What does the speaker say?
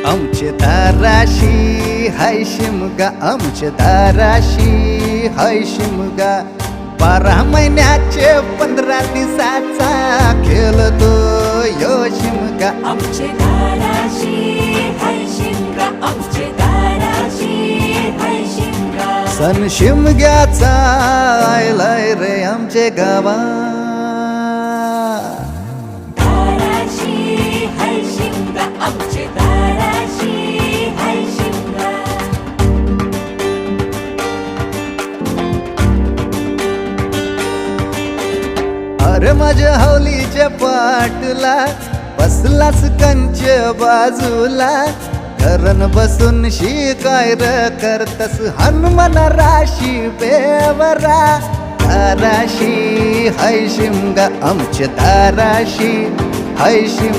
आमचे दाराशी हाय शिमगा, आमचे दाराशी हाय शिमगा. 12 महिन्याचे 15 दिवसाचा खेळतो यो शिमगा. आमचे दाराशी हाय शिमगा, आमचे दाराशी हाय शिमगा. सण शिमग्याचा आयलाय रे आमचे गावा. दाराशी हाय शिमगा, आमचे दाराशी हाय शिमगा. अरे माझ्या हौलीच्या पाटला बसलास कंच बाजूला. घरन बसून शिकाय र करतस हनुमान राशी बेवरा. दाराशी हाय शिमगा, आमच्या दाराशी हाय शिमगा.